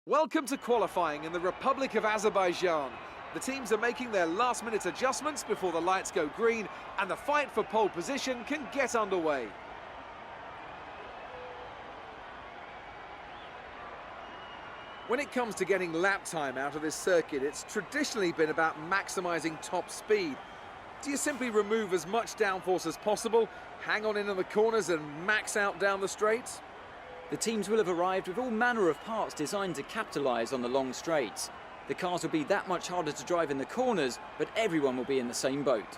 Welcome to qualifying in the Republic of Azerbaijan. The teams are making their last-minute adjustments before the lights go green, and the fight for pole position can get underway. When it comes to getting lap time out of this circuit, it's traditionally been about maximising top speed. Do you simply remove as much downforce as possible, hang on in the corners and max out down the straights? The teams will have arrived with all manner of parts designed to capitalise on the long straights. The cars will be that much harder to drive in the corners, but everyone will be in the same boat.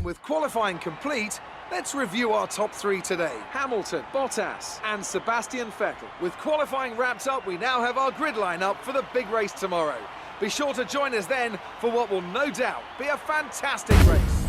With qualifying complete, let's review our top three today. Hamilton, Bottas and Sebastian Vettel. With qualifying wrapped up, we now have our grid lineup for the big race tomorrow. Be sure to join us then for what will no doubt be a fantastic race.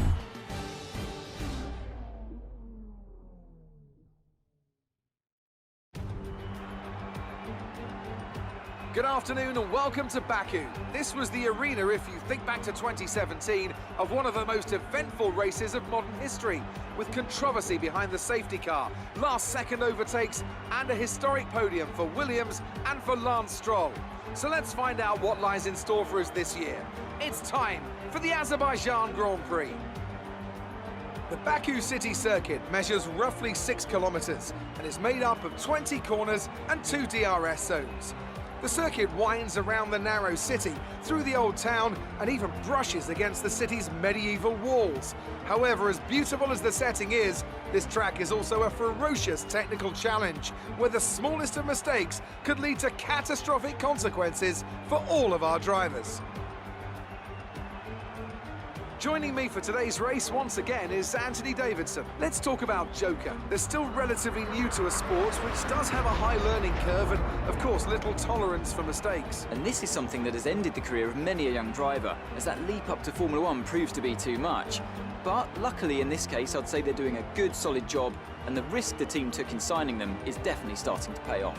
Good afternoon and welcome to Baku. This was the arena, if you think back to 2017, of one of the most eventful races of modern history, with controversy behind the safety car, last-second overtakes, and a historic podium for Williams and for Lance Stroll. So let's find out what lies in store for us this year. It's time for the Azerbaijan Grand Prix. The Baku City Circuit measures roughly 6 kilometers and is made up of 20 corners and 2 DRS zones. The circuit winds around the narrow city, through the old town, and even brushes against the city's medieval walls. However, as beautiful as the setting is, this track is also a ferocious technical challenge, where the smallest of mistakes could lead to catastrophic consequences for all of our drivers. Joining me for today's race once again is Anthony Davidson. Let's talk about Joker. They're still relatively new to a sport which does have a high learning curve and, of course, little tolerance for mistakes. And this is something that has ended the career of many a young driver, as that leap up to Formula One proves to be too much. But luckily in this case, I'd say they're doing a good, solid job, and the risk the team took in signing them is definitely starting to pay off.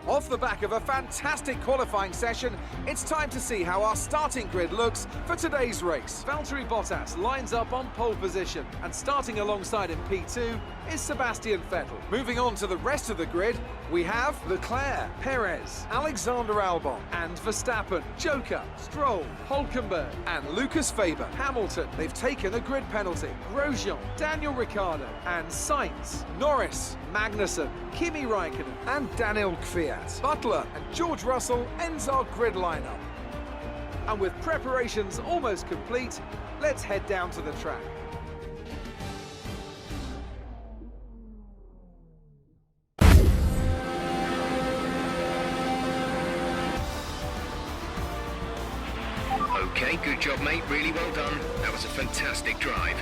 Off the back of a fantastic qualifying session, it's time to see how our starting grid looks for today's race. Valtteri Bottas lines up on pole position, and starting alongside in P2 is Sebastian Vettel. Moving on to the rest of the grid, we have Leclerc, Perez, Alexander Albon, and Verstappen, Joker, Stroll, Hülkenberg, and Lucas Faber. Hamilton, they've taken a grid penalty. Grosjean, Daniel Ricciardo, and Sainz, Norris, Magnussen, Kimi Raikkonen, and Daniel Kvyat. Butler and George Russell ends our grid lineup. And with preparations almost complete, let's head down to the track. Okay, good job, mate. Really well done. That was a fantastic drive.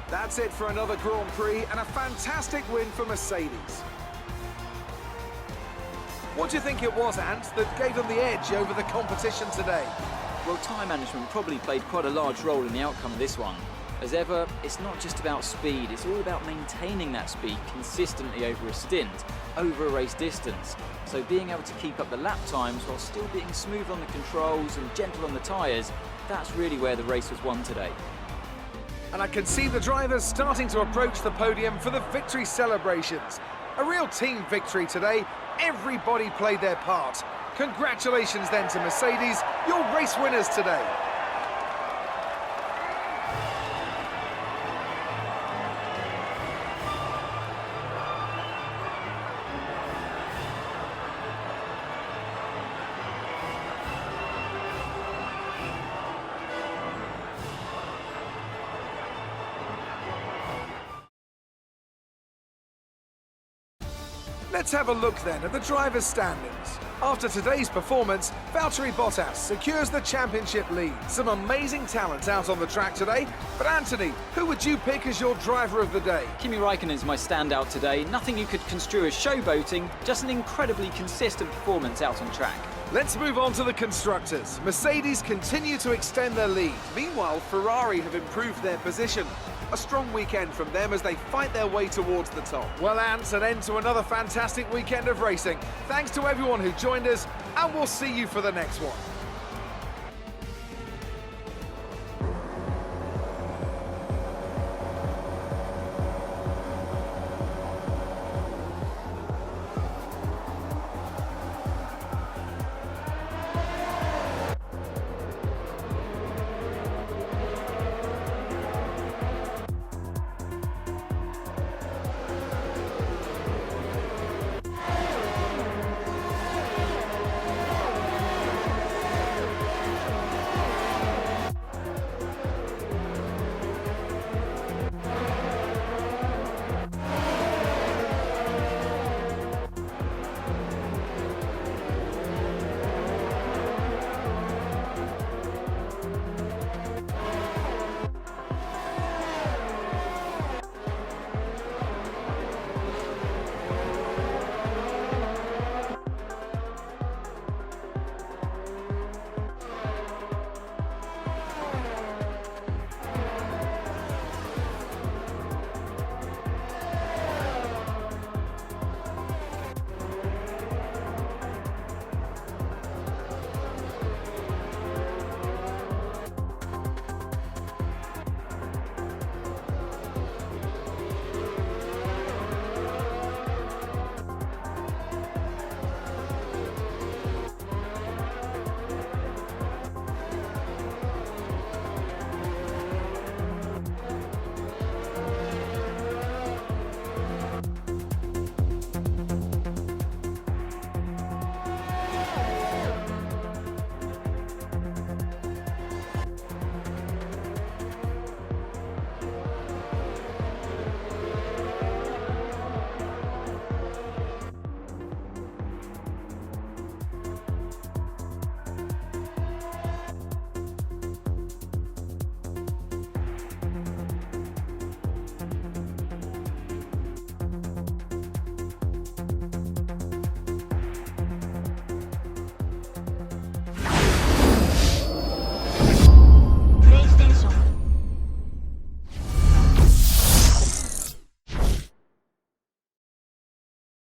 That's it for another Grand Prix and a fantastic win for Mercedes. What do you think it was, Ant, that gave them the edge over the competition today? Well, tyre management probably played quite a large role in the outcome of this one. As ever, it's not just about speed, it's all about maintaining that speed consistently over a stint, over a race distance. So being able to keep up the lap times while still being smooth on the controls and gentle on the tyres, that's really where the race was won today. And I can see the drivers starting to approach the podium for the victory celebrations. A real team victory today. Everybody played their part. Congratulations then to Mercedes, your race winners today. Let's have a look then at the drivers' standings. After today's performance, Valtteri Bottas secures the championship lead. Some amazing talent out on the track today. But Anthony, who would you pick as your driver of the day? Kimi Raikkonen is my standout today. Nothing you could construe as showboating, just an incredibly consistent performance out on track. Let's move on to the constructors. Mercedes continue to extend their lead. Meanwhile, Ferrari have improved their position. A strong weekend from them as they fight their way towards the top. Well, Ants, an end to another fantastic weekend of racing. Thanks to everyone who joined us, and we'll see you for the next one.